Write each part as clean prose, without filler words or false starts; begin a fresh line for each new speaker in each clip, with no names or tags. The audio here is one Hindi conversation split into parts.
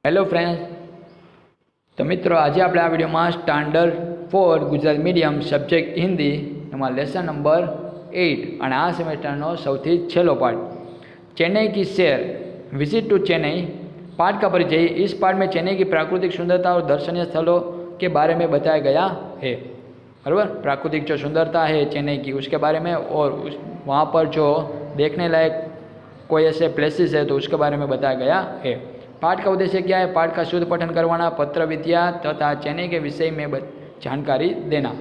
हेलो फ्रेंड्स, तो मित्रों आज आप वीडियो में standard 4 Gujarati medium subject Hindi एम लेसन नंबर 8 और आ सेमेस्टर सौथी छेल्लो पाठ चेन्नई की सैर विजिट टू चेन्नई पाठ का परिचय। इस पाठ में चेन्नई की प्राकृतिक सुंदरता और दर्शनीय स्थलों के बारे में बताया गया है। बराबर, प्राकृतिक जो सुंदरता है चेन्नई की उसके बारे में और वहाँ पर जो देखने लायक कोई ऐसे प्लेसेस है तो उसके बारे में बताया गया है। पाठ का उद्देश्य क्या है? पाठ का शुद्ध पठन करवाना, पत्र विद्या तथा चेन्नई के विषय में जानकारी देना।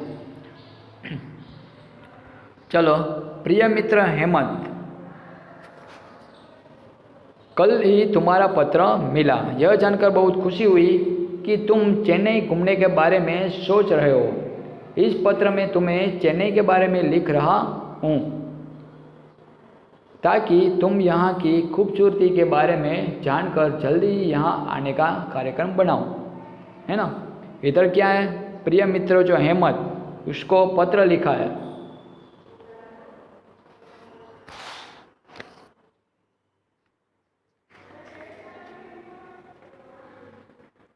चलो, प्रिय मित्र हेमंत, कल ही तुम्हारा पत्र मिला। यह जानकर बहुत खुशी हुई कि तुम चेन्नई घूमने के बारे में सोच रहे हो। इस पत्र में तुम्हें चेन्नई के बारे में लिख रहा हूँ ताकि तुम यहाँ की खूबसूरती के बारे में जानकर जल्दी यहाँ आने का कार्यक्रम बनाओ, है ना। इधर क्या है, प्रिय मित्र जो हेमंत उसको पत्र लिखा है।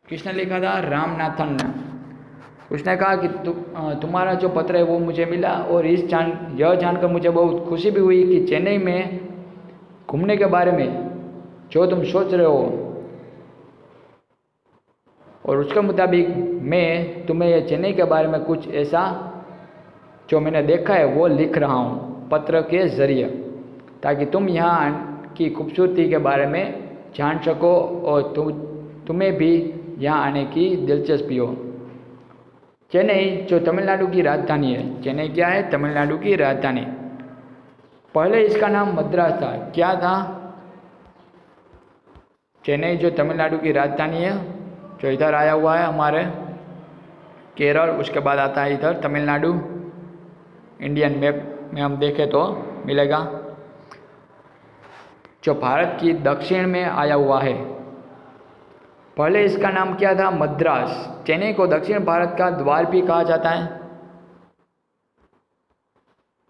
किसने लिखा था? रामनाथन ने। उसने कहा कि तुम्हारा जो पत्र है वो मुझे मिला और यह जानकर मुझे बहुत खुशी भी हुई कि चेन्नई में घूमने के बारे में जो तुम सोच रहे हो और उसके मुताबिक मैं तुम्हें यह चेन्नई के बारे में कुछ ऐसा जो मैंने देखा है वो लिख रहा हूँ पत्र के ज़रिए, ताकि तुम यहाँ की खूबसूरती के बारे में जान सको और तुम्हें भी यहाँ आने की दिलचस्पी हो। चेन्नई जो तमिलनाडु की राजधानी है। चेन्नई क्या है? तमिलनाडु की राजधानी। पहले इसका नाम मद्रास था। क्या था? चेन्नई जो तमिलनाडु की राजधानी है, जो इधर आया हुआ है हमारे केरल, उसके बाद आता है इधर तमिलनाडु। इंडियन मैप में हम देखें तो मिलेगा, जो भारत की दक्षिण में आया हुआ है। पहले इसका नाम क्या था? मद्रास। चेन्नई को दक्षिण भारत का द्वार भी कहा जाता है।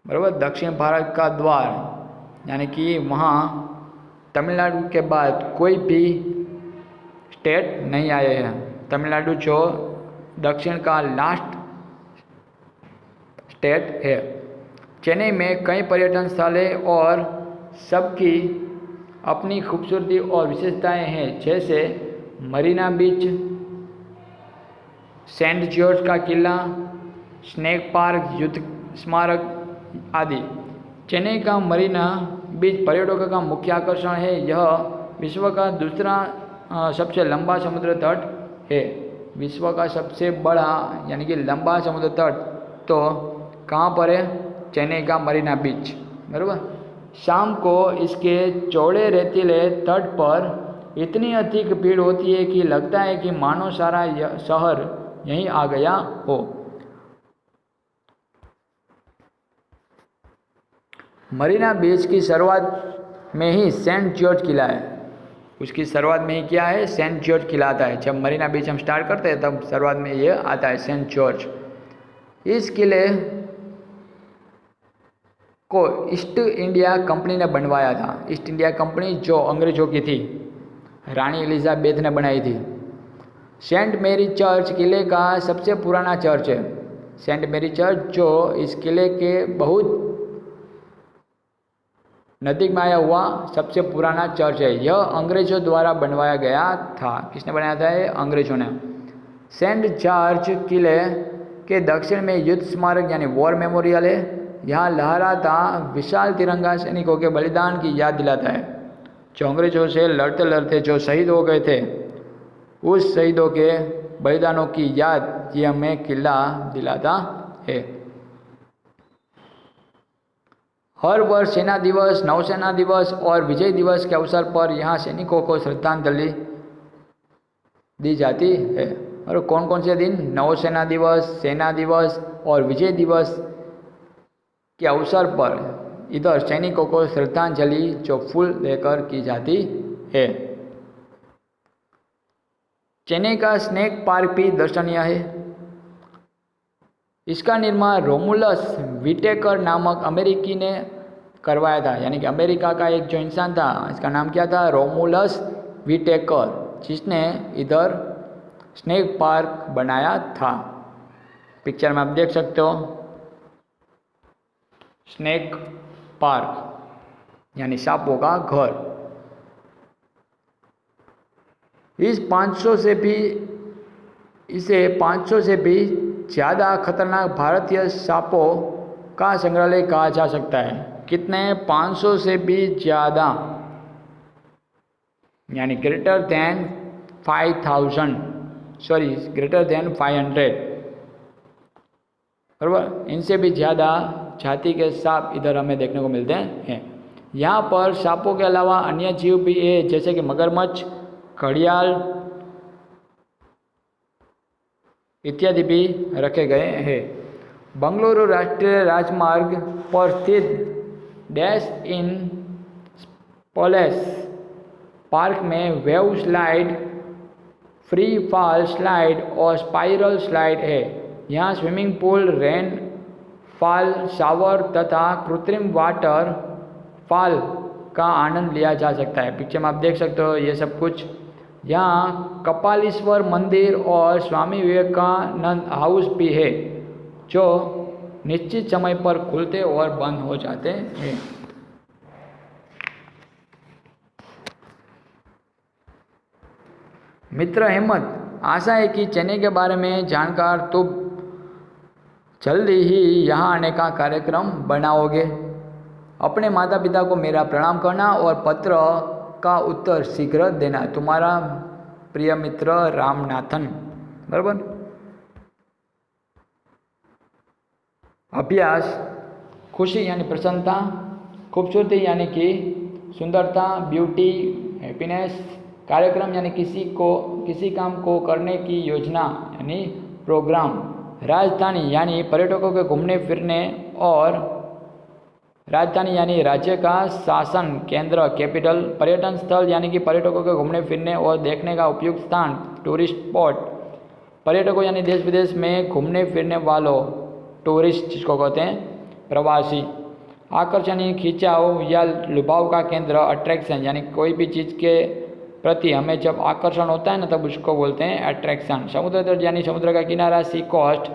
बराबर, दक्षिण भारत का द्वार, यानी कि वहाँ तमिलनाडु के बाद कोई भी स्टेट नहीं आए हैं। तमिलनाडु जो दक्षिण का लास्ट स्टेट है। चेन्नई में कई पर्यटन स्थल है और सबकी अपनी खूबसूरती और विशेषताएं हैं, जैसे मरीना बीच, सेंट जॉर्ज का किला, स्नेक पार्क, युद्ध स्मारक आदि। चेन्नई का मरीना बीच पर्यटकों का मुख्य आकर्षण है। यह विश्व का दूसरा सबसे लंबा समुद्र तट है। विश्व का सबसे बड़ा यानी कि लंबा समुद्र तट तो कहाँ पर है? चेन्नई का मरीना बीच। बराबर, शाम को इसके चौड़े रेतीले तट पर इतनी अधिक भीड़ होती है कि लगता है कि मानो सारा शहर यहीं आ गया हो। मरीना बीच की शुरुआत में ही सेंट जॉर्ज किला है। उसकी शुरुआत में ही क्या है? सेंट जॉर्ज किला आता है। जब मरीना बीच हम स्टार्ट करते हैं तब शुरुआत में ये आता है सेंट जॉर्ज। इस किले को ईस्ट इंडिया कंपनी ने बनवाया था। ईस्ट इंडिया कंपनी जो अंग्रेजों की थी, रानी एलिजाबेथ ने बनाई थी। सेंट मैरी चर्च किले का सबसे पुराना चर्च है। सेंट मैरी चर्च जो इस किले के बहुत नज़दीक में आया हुआ सबसे पुराना चर्च है। यह अंग्रेजों द्वारा बनवाया गया था। किसने बनाया था? ये अंग्रेजों ने। सेंट जॉर्ज किले के दक्षिण में युद्ध स्मारक यानी वॉर मेमोरियल है। यहाँ लहराता विशाल तिरंगा सैनिकों के बलिदान की याद दिलाता है, जो अंग्रेजों से लड़ते लड़ते जो शहीद हो गए थे। उस शहीदों के बलिदानों की याद ये हमें किला दिलाता है। हर वर्ष सेना दिवस, नौसेना दिवस और विजय दिवस के अवसर पर यहाँ सैनिकों को श्रद्धांजलि दी जाती है। और कौन कौन से दिन? नौसेना दिवस, सेना दिवस और विजय दिवस के अवसर पर इधर सैनिकों को श्रद्धांजलि जो फूल देकर की जाती है। चेन्नई का स्नेक पार्क भी दर्शनीय है। इसका निर्माण रोमुलस विटेकर नामक अमेरिकी ने करवाया था, यानी कि अमेरिका का एक जो इंसान था, इसका नाम क्या था? Romulus Whitaker. जिसने इधर स्नेक पार्क बनाया था। पिक्चर में आप देख सकते हो स्नेक पार्क यानी सांपों का घर। इसे 500 से भी ज़्यादा खतरनाक भारतीय सांपों का संग्रहालय कहा जा सकता है। कितने? 500 से भी ज़्यादा यानी ग्रेटर देन 500 बराबर। इनसे भी ज़्यादा जाति के सांप इधर हमें देखने को मिलते हैं। यहाँ पर सांपों के अलावा अन्य जीव भी है, जैसे कि मगरमच्छ, घड़ियाल इत्यादि भी रखे गए हैं। बंगलुरु राष्ट्रीय राजमार्ग पर स्थित डैश इन पैलेस पार्क में wave slide, free fall slide और स्पाइरल स्लाइड है। यहाँ swimming pool, rain fall shower तथा कृत्रिम वाटर फॉल का आनंद लिया जा सकता है। पिक्चर में आप देख सकते हो ये सब कुछ। यहाँ कपालीश्वर मंदिर और स्वामी विवेकानंद हाउस भी है, जो निश्चित समय पर खुलते और बंद हो जाते हैं। मित्र हेमंत, आशा है कि चेन्नई के बारे में जानकर तुम जल्दी ही यहाँ आने का कार्यक्रम बनाओगे। अपने माता पिता को मेरा प्रणाम करना और पत्र का उत्तर शीघ्र देना। तुम्हारा प्रिय मित्र रामनाथन। बराबर। अभ्यास। खुशी यानी प्रसन्नता, खूबसूरती यानी कि सुंदरता, ब्यूटी, हैप्पीनेस। कार्यक्रम यानी किसी काम को करने की योजना यानी प्रोग्राम। राजधानी यानी पर्यटकों के घूमने फिरने और राजधानी यानी राज्य का शासन केंद्र, कैपिटल। पर्यटन स्थल यानी कि पर्यटकों के घूमने फिरने और देखने का उपयुक्त स्थान, टूरिस्ट स्पॉट। पर्यटकों यानी देश विदेश में घूमने फिरने वालों, टूरिस्ट जिसको कहते हैं, प्रवासी। आकर्षण यानी खिंचाव या लुभाव का केंद्र, अट्रैक्शन। यानी कोई भी चीज़ के प्रति हमें जब आकर्षण होता है ना तब उसको बोलते हैं अट्रैक्शन। समुद्र तट यानी समुद्र का किनारा, सी कोस्ट।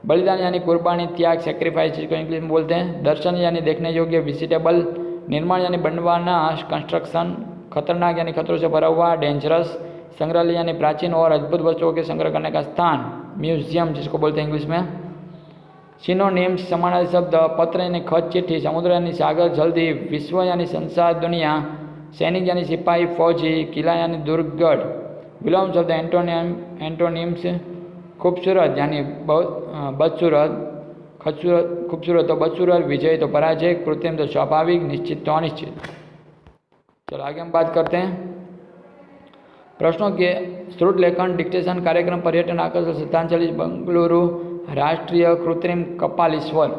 बलिदान यानी कुर्बानी, त्याग, सेक्रीफाइस जिसको इंग्लिश में बोलते हैं। दर्शन यानी देखने योग्य, विजिटेबल। निर्माण यानी बनवाना, कंस्ट्रक्शन। खतरनाक यानी खतरों से भरा हुआ, डेंजरस। संग्रहालय यानी प्राचीन और अद्भुत वस्तुओं के संग्रह करने का स्थान, म्यूजियम जिसको बोलते हैं इंग्लिश में। सिनोनिम्स समानार्थी शब्द, पत्र यानी खत चिट्ठी, समुद्र यानी सागर, जल्दी। विश्व यानी संसार दुनिया, सैनिक यानी सिपाही फौजी, किला यानी दुर्गगढ़। विलोम शब्द एंटोनिम्स, खूबसूरत यानी बदसूरत, खूबसूरत तो बदसूरत, विजय तो पराजय, कृत्रिम तो स्वाभाविक, निश्चित तो अनिश्चित। चलो आगे हम बात करते हैं प्रश्नों के श्रुत लेखन, डिक्टेशन, कार्यक्रम, पर्यटन आकर्षण, श्रद्धांजलि, बंगलुरु राष्ट्रीय कृत्रिम कपालीश्वर।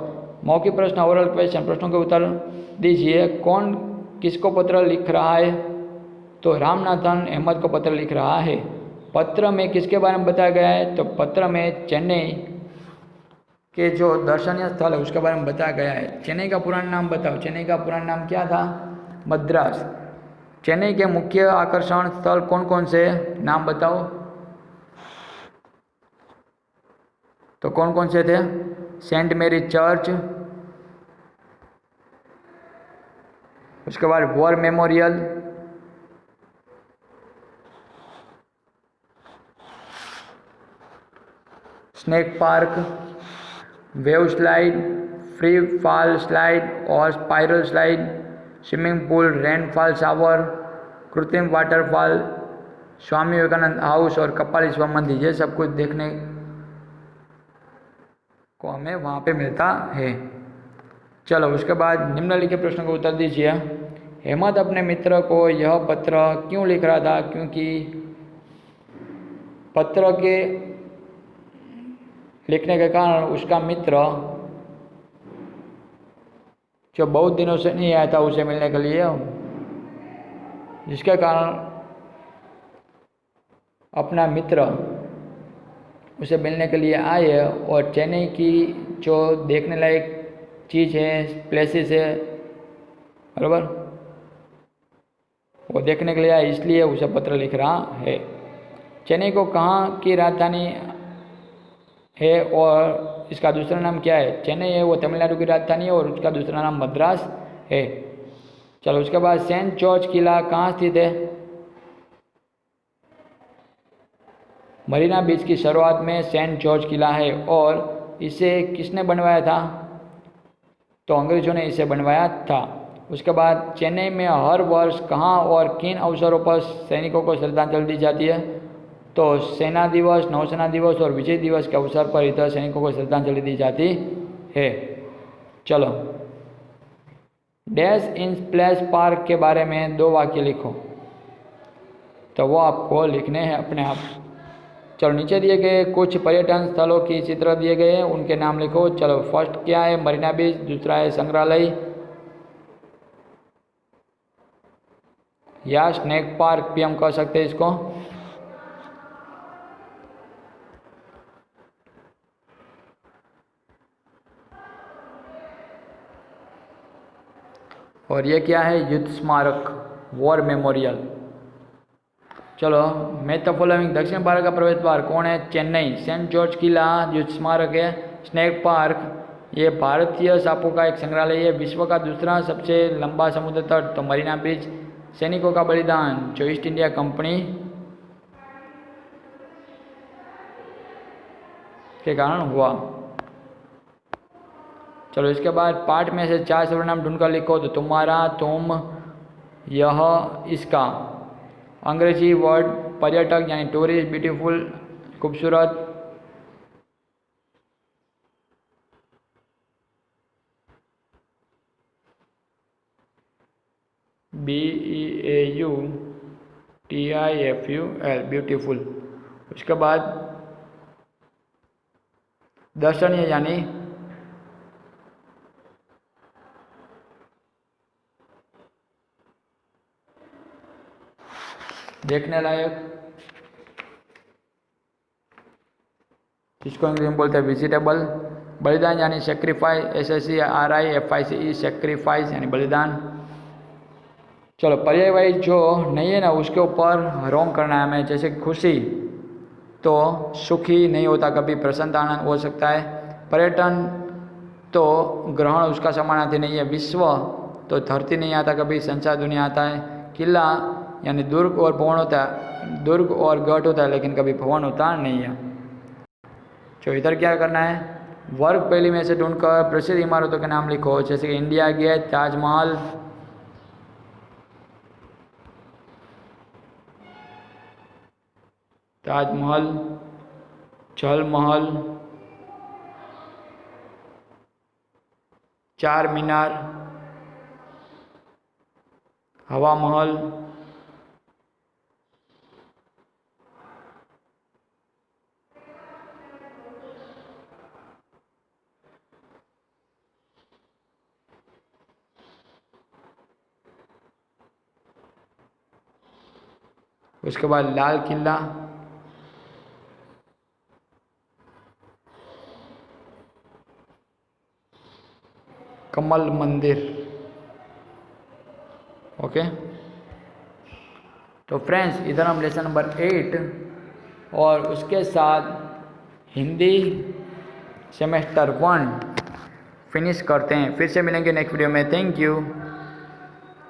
मौखिक प्रश्न, ओरल क्वेश्चन। प्रश्नों के उत्तर दीजिए। कौन किसको पत्र लिख रहा है? तो रामनाथन अहमद को पत्र लिख रहा है। पत्र में किसके बारे में बताया गया है? तो पत्र में चेन्नई के जो दर्शनीय स्थल है उसके बारे में बताया गया है। चेन्नई का पुराना नाम बताओ। चेन्नई का पुराना नाम क्या था? मद्रास। चेन्नई के मुख्य आकर्षण स्थल कौन कौन से? नाम बताओ। तो कौन कौन से थे? सेंट मैरी चर्च, उसके बाद war memorial, snake park, wave slide, free fall slide और spiral slide, swimming pool, rainfall shower, कृत्रिम वाटरफॉल, स्वामी विवेकानंद हाउस और कपालीश्वर मंदिर। ये सब कुछ देखने को हमें वहाँ पे मिलता है। चलो उसके बाद निम्नलिखित प्रश्नों का उत्तर दीजिए। हेमंत अपने मित्र को यह पत्र क्यों लिख रहा था? क्योंकि पत्र के लिखने के कारण उसका मित्र जो बहुत दिनों से नहीं आया था उसे मिलने के लिए, जिसके कारण अपना मित्र उसे मिलने के लिए आए और चेन्नई की जो देखने लायक चीज़ है, प्लेसेस है, बराबर, वो देखने के लिए आया, इसलिए उसे पत्र लिख रहा है। चेन्नई को कहाँ की राजधानी है और इसका दूसरा नाम क्या है? चेन्नई है वो तमिलनाडु की राजधानी है और उसका दूसरा नाम मद्रास है। चलो उसके बाद सेंट जॉर्ज किला कहाँ स्थित है? मरीना बीच की शुरुआत में सेंट जॉर्ज किला है और इसे किसने बनवाया था? तो अंग्रेजों ने इसे बनवाया था। उसके बाद चेन्नई में हर वर्ष कहाँ और किन अवसरों पर सैनिकों को श्रद्धांजलि दी जाती है? तो सेना दिवस, नौसेना दिवस और विजय दिवस के अवसर पर इधर सैनिकों को श्रद्धांजलि दी जाती है। चलो डैश इन प्लेस पार्क के बारे में 2 वाक्य लिखो। तो वो आपको लिखने हैं अपने आप। चलो नीचे दिए गए कुछ पर्यटन स्थलों की चित्र दिए गए हैं, उनके नाम लिखो। चलो फर्स्ट क्या है? मरीना बीच। दूसरा है संग्रहालय या स्नेक पार्क भी हम कह सकते हैं इसको। और ये क्या है? युद्ध स्मारक, वॉर मेमोरियल। चलो मैच द फॉलोइंग। दक्षिण भारत का प्रवेश द्वार कौन है? चेन्नई। सेंट जॉर्ज किला युद्ध स्मारक है। स्नेक पार्क ये भारतीय सांपों का एक संग्रहालय है। विश्व का दूसरा सबसे लंबा समुद्र तट तो मरीना बीच। सैनिकों का बलिदान जो ईस्ट इंडिया कंपनी के कारण हुआ। चलो इसके बाद पाठ में से 4 सर्वनाम ढूंढकर लिखो। तो तुम्हारा, तुम, यह, इसका। अंग्रेजी वर्ड पर्यटक यानी टूरिस्ट, ब्यूटीफुल खूबसूरत, BEAUTIFUL ब्यूटीफुल। उसके बाद दर्शनीय यानी देखने लायक, इसको अंग्रेजी में बोलते हैं विजिटेबल। बलिदान यानी सेक्रीफाइस, SSERIFICE सेक्रीफाइस यानी बलिदान। चलो पर्यायवाची जो नहीं है ना उसके ऊपर रोंग करना है हमें। जैसे खुशी तो सुखी नहीं होता, कभी प्रसन्नता आनंद हो सकता है। पर्यटन तो ग्रहण उसका समानार्थी नहीं है। विश्व तो धरती नहीं आता कभी, संसार दुनिया आता है। किला यानी दुर्ग और भवन होता है, दुर्ग और गढ़ होता है लेकिन कभी भवन होता नहीं है। तो इधर क्या करना है? वर्ग पहली में से ढूंढकर प्रसिद्ध इमारतों के नाम लिखो। जैसे कि इंडिया गेट, ताजमहल, ताजमहल, जल महल, चार मीनार, हवा महल, उसके बाद लाल किला, कमल मंदिर। ओके तो फ्रेंड्स इधर हम लेसन नंबर 8 और उसके साथ हिंदी सेमेस्टर 1 फिनिश करते हैं। फिर से मिलेंगे नेक्स्ट वीडियो में। Thank you.